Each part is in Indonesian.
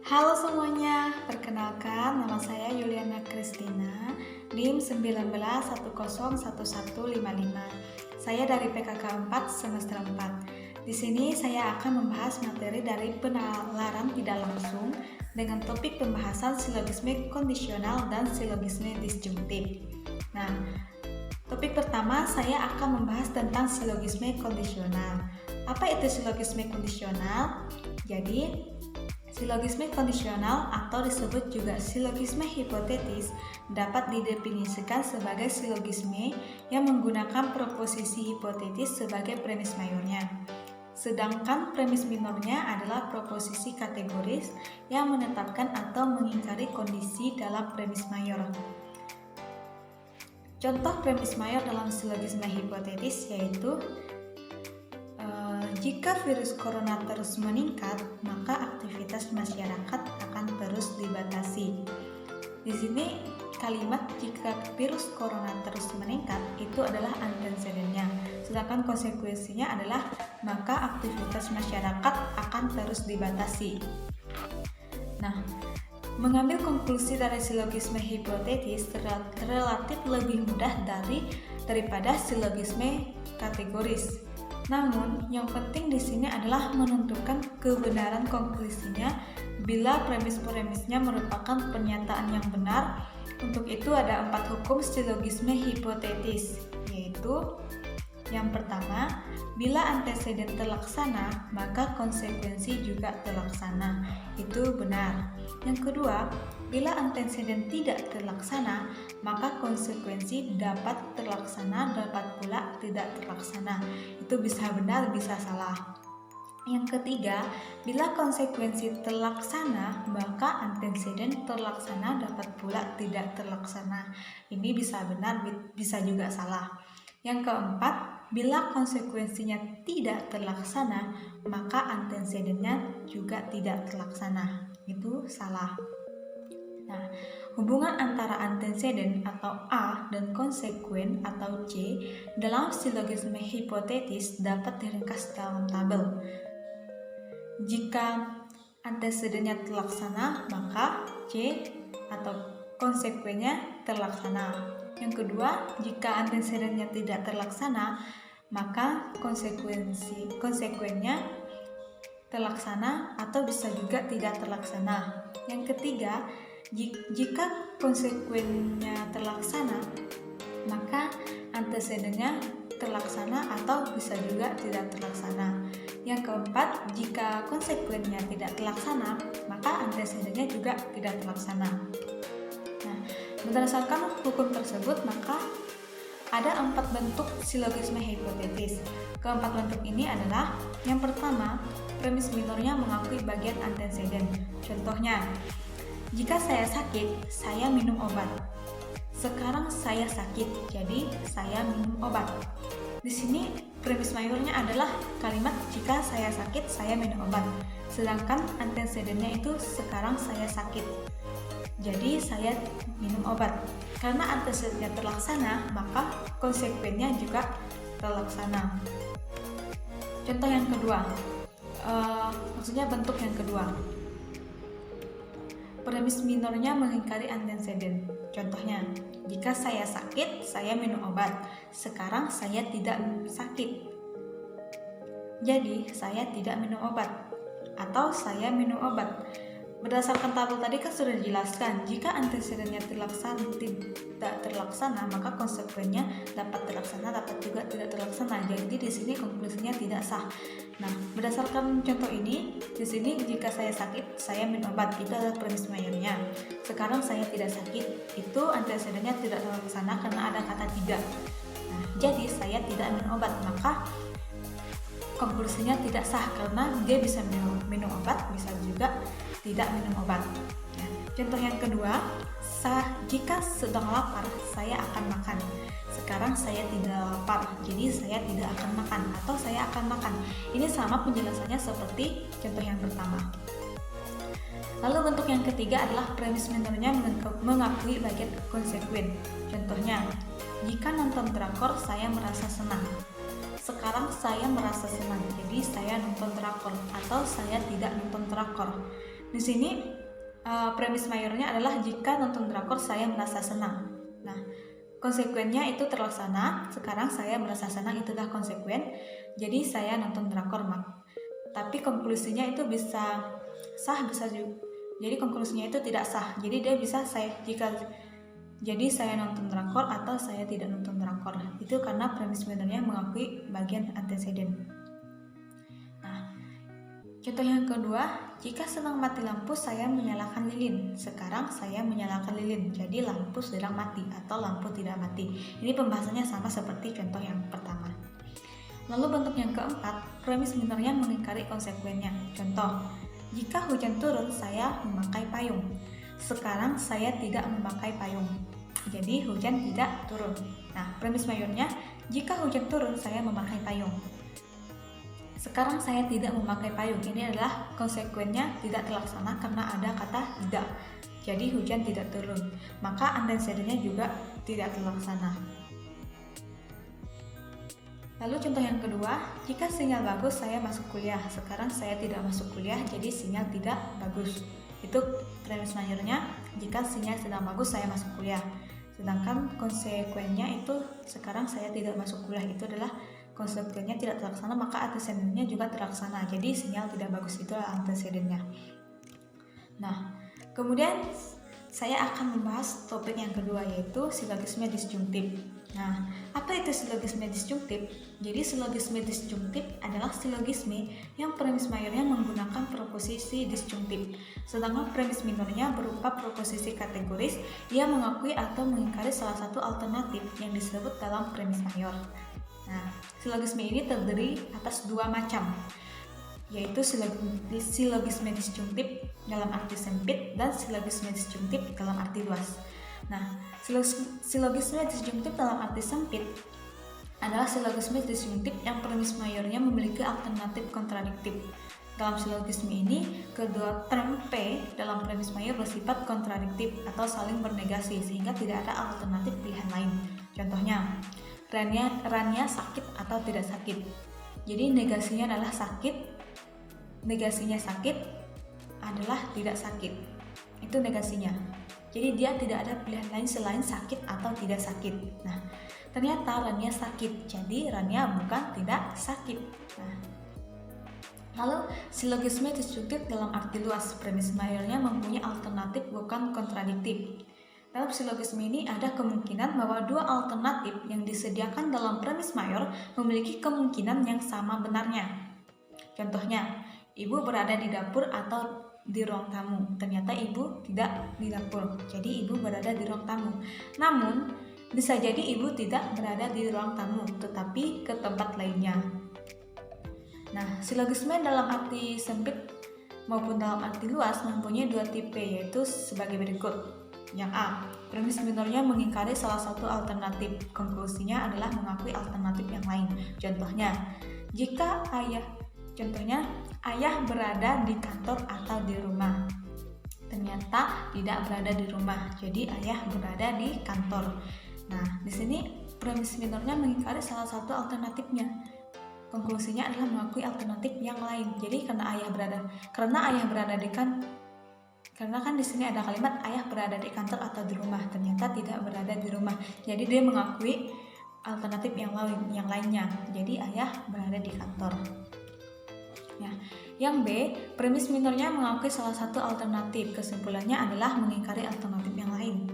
Halo semuanya, perkenalkan nama saya Yuliana Kristina, NIM 19101155. Saya dari PKK 4 semester 4. Di sini saya akan membahas materi dari penalaran tidak langsung dengan topik pembahasan silogisme kondisional dan silogisme disjungtif. Nah, topik pertama saya akan membahas tentang silogisme kondisional. Apa itu silogisme kondisional? Jadi, silogisme kondisional atau disebut juga silogisme hipotetis dapat didefinisikan sebagai silogisme yang menggunakan proposisi hipotetis sebagai premis mayornya. Sedangkan premis minornya adalah proposisi kategoris yang menetapkan atau mengingkari kondisi dalam premis mayor. Contoh premis mayor dalam silogisme hipotetis yaitu jika virus corona terus meningkat, maka aktivitas masyarakat akan terus dibatasi. Di sini kalimat jika virus corona terus meningkat itu adalah antecedennya, sedangkan konsekuensinya adalah maka aktivitas masyarakat akan terus dibatasi. Nah, mengambil konklusi dari silogisme hipotetis relatif lebih mudah daripada silogisme kategoris. Namun, yang penting di sini adalah menentukan kebenaran konklusinya bila premis-premisnya merupakan pernyataan yang benar. Untuk itu ada 4 hukum silogisme hipotetis, yaitu yang pertama, bila anteseden terlaksana, maka konsekuensi juga terlaksana. Itu benar. Yang kedua, bila anteseden tidak terlaksana, maka konsekuensi dapat terlaksana, dapat pula tidak terlaksana. Itu bisa benar, bisa salah. Yang ketiga, bila konsekuensi terlaksana, maka anteseden terlaksana, dapat pula tidak terlaksana. Ini bisa benar, bisa juga salah. Yang keempat, bila konsekuensinya tidak terlaksana, maka antecedennya juga tidak terlaksana. Itu salah. Nah, hubungan antara anteceden atau A dan konsekuen atau C dalam silogisme hipotetis dapat diringkas dalam tabel. Jika antecedennya terlaksana, maka C atau konsekuennya terlaksana. Yang kedua, jika antecedennya tidak terlaksana, maka konsekuennya terlaksana atau bisa juga tidak terlaksana. Yang ketiga, jika konsekuennya terlaksana, maka antecedennya terlaksana atau bisa juga tidak terlaksana. Yang keempat, jika konsekuennya tidak terlaksana, maka antecedennya juga tidak terlaksana. Nah, berdasarkan hukum tersebut, maka ada 4 bentuk silogisme hipotetis. Keempat bentuk ini adalah yang pertama, premis minornya mengakui bagian anteceden. Contohnya, jika saya sakit, saya minum obat. Sekarang saya sakit, jadi saya minum obat. Di sini premis mayornya adalah kalimat jika saya sakit, saya minum obat. Sedangkan antecedennya itu sekarang saya sakit, jadi saya minum obat. Karena antecedennya terlaksana, maka konsekuennya juga terlaksana. Contoh yang kedua, maksudnya bentuk yang kedua, premis minornya mengingkari anteceden. Contohnya, jika saya sakit, saya minum obat. Sekarang saya tidak sakit, jadi saya tidak minum obat. Atau saya minum obat. Berdasarkan tabel tadi kan sudah dijelaskan, jika antecedennya tidak terlaksana, maka konsekuennya dapat terlaksana, dapat juga tidak terlaksana. Jadi di sini konklusinya tidak sah. Nah, berdasarkan contoh ini, di sini jika saya sakit, saya minum obat, itu adalah premis mayornya. Sekarang saya tidak sakit, itu antecedennya tidak terlaksana karena ada kata tidak. Nah, jadi saya tidak minum obat, maka konklusinya tidak sah karena dia bisa minum obat, bisa juga tidak minum obat. Ya. Contoh yang kedua, jika sedang lapar, saya akan makan. Sekarang saya tidak lapar, jadi saya tidak akan makan, atau saya akan makan. Ini sama penjelasannya seperti contoh yang pertama. Lalu bentuk yang ketiga adalah premis minornya mengakui bagian konsekuen. Contohnya, jika nonton drakor, saya merasa senang. Sekarang saya merasa senang, jadi saya nonton drakor, atau saya tidak nonton drakor. Di sini premis mayornya adalah jika nonton drakor saya merasa senang. Nah, konsekuennya itu terlaksana. Sekarang saya merasa senang, itulah konsekuen. Jadi saya nonton drakor, tapi konklusinya itu bisa sah, bisa juga. Jadi konklusinya itu tidak sah. Jadi dia bisa jadi saya nonton drakor atau saya tidak nonton drakor. Itu karena premis minornya mengakui bagian antecedent. Nah, contoh yang kedua, jika sedang mati lampu saya menyalakan lilin. Sekarang saya menyalakan lilin. Jadi lampu sedang mati atau lampu tidak mati. Ini pembahasannya sama seperti contoh yang pertama. Lalu bentuk yang keempat, premis minornya mengingkari konsekuennya. Contoh, jika hujan turun saya memakai payung. Sekarang saya tidak memakai payung. Jadi hujan tidak turun. Nah, premis mayornya, jika hujan turun saya memakai payung. Sekarang saya tidak memakai payung. Ini adalah konsekuennya tidak terlaksana karena ada kata tidak. Jadi hujan tidak turun. Maka antecedentnya juga tidak terlaksana. Lalu contoh yang kedua, jika sinyal bagus saya masuk kuliah. Sekarang saya tidak masuk kuliah, jadi sinyal tidak bagus. Itu premis mayornya, jika sinyal sedang bagus saya masuk kuliah. Sedangkan konsekuennya itu sekarang saya tidak masuk kuliah, itu adalah konsekuennya tidak terlaksana, maka antecedentnya juga terlaksana. Jadi sinyal tidak bagus itu adalah antecedentnya. Nah, kemudian saya akan membahas topik yang kedua, yaitu silogisme disjungtif. Nah, apa itu silogisme disjungtif? Jadi silogisme disjungtif adalah silogisme yang premis mayornya menggunakan proposisi disjungtif, sedangkan premis minornya berupa proposisi kategoris yang mengakui atau mengingkari salah satu alternatif yang disebut dalam premis mayor. Nah, silogisme ini terdiri atas dua macam, yaitu silogisme disjungtif dalam arti sempit dan silogisme disjungtif dalam arti luas. Nah, silogisme disjungtif dalam arti sempit adalah silogisme disjungtif yang premis mayornya memiliki alternatif kontradiktif. Dalam silogisme ini, kedua term P dalam premis mayor bersifat kontradiktif atau saling bernegasi sehingga tidak ada alternatif pilihan lain. Contohnya, Rania sakit atau tidak sakit. Jadi negasinya adalah sakit, negasinya sakit adalah tidak sakit. Itu negasinya. Jadi dia tidak ada pilihan lain selain sakit atau tidak sakit. Nah, ternyata Rania sakit, jadi Rania bukan tidak sakit. Nah, lalu silogisme disjungtif dalam arti luas, premis mayornya mempunyai alternatif bukan kontradiktif. Dalam silogisme ini ada kemungkinan bahwa dua alternatif yang disediakan dalam premis mayor memiliki kemungkinan yang sama benarnya. Contohnya, ibu berada di dapur atau di ruang tamu. Ternyata ibu tidak di dapur, jadi ibu berada di ruang tamu. Namun, bisa jadi ibu tidak berada di ruang tamu, tetapi ke tempat lainnya. Nah, silogisme dalam arti sempit maupun dalam arti luas mempunyai dua tipe, yaitu sebagai berikut. Yang A, premis minornya mengingkari salah satu alternatif, konklusinya adalah mengakui alternatif yang lain. Contohnya, ayah berada di kantor atau di rumah. Ternyata tidak berada di rumah, jadi ayah berada di kantor. Nah, di sini premis minornya mengingkari salah satu alternatifnya. Konklusinya adalah mengakui alternatif yang lain. Jadi karena kan di sini ada kalimat ayah berada di kantor atau di rumah, ternyata tidak berada di rumah. Jadi dia mengakui alternatif yang lainnya. Jadi ayah berada di kantor. Ya. Yang B, premis minornya mengakui salah satu alternatif. Kesimpulannya adalah mengingkari alternatif yang lain.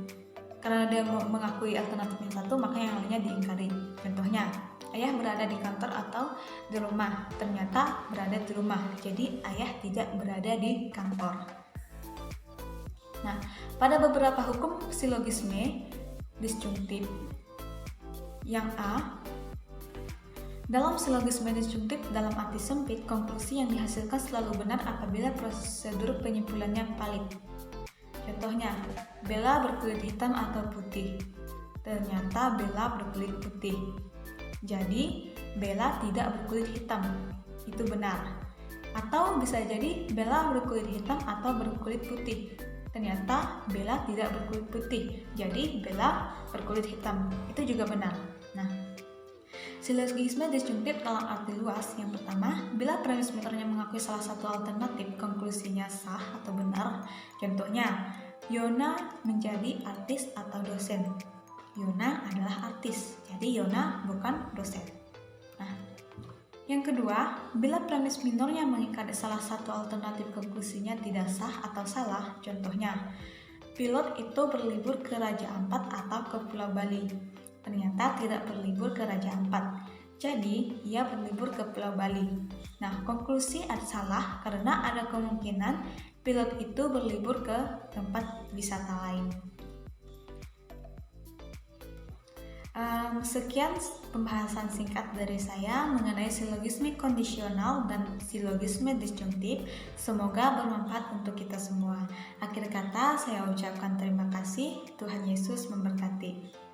Karena dia mengakui alternatif yang satu, maka yang lainnya diingkari. Contohnya, ayah berada di kantor atau di rumah. Ternyata berada di rumah. Jadi ayah tidak berada di kantor. Nah, pada beberapa hukum silogisme disjungtif. Yang A, dalam silogisme disjungtif dalam arti sempit, konklusi yang dihasilkan selalu benar apabila prosedur penyimpulannya valid. Contohnya, Bella berkulit hitam atau putih. Ternyata Bella berkulit putih. Jadi, Bella tidak berkulit hitam. Itu benar. Atau bisa jadi Bella berkulit hitam atau berkulit putih. Ternyata Bella tidak berkulit putih. Jadi, Bella berkulit hitam. Itu juga benar. Nah, Silogisme disjunktif dalam arti luas. Yang pertama, bila premis minornya mengakui salah satu alternatif, konklusinya sah atau benar. Contohnya, Yona menjadi artis atau dosen. Yona adalah artis, jadi Yona bukan dosen. Nah, yang kedua, bila premis minornya mengikat salah satu alternatif, konklusinya tidak sah atau salah. Contohnya, pilot itu berlibur ke Raja Ampat atau ke Pulau Bali. Ternyata tidak berlibur ke Raja Ampat, jadi ia berlibur ke Pulau Bali. Nah, konklusi salah karena ada kemungkinan pilot itu berlibur ke tempat wisata lain. Sekian pembahasan singkat dari saya mengenai silogisme kondisional dan silogisme disjunktif. Semoga bermanfaat untuk kita semua. Akhir kata saya ucapkan terima kasih. Tuhan Yesus memberkati.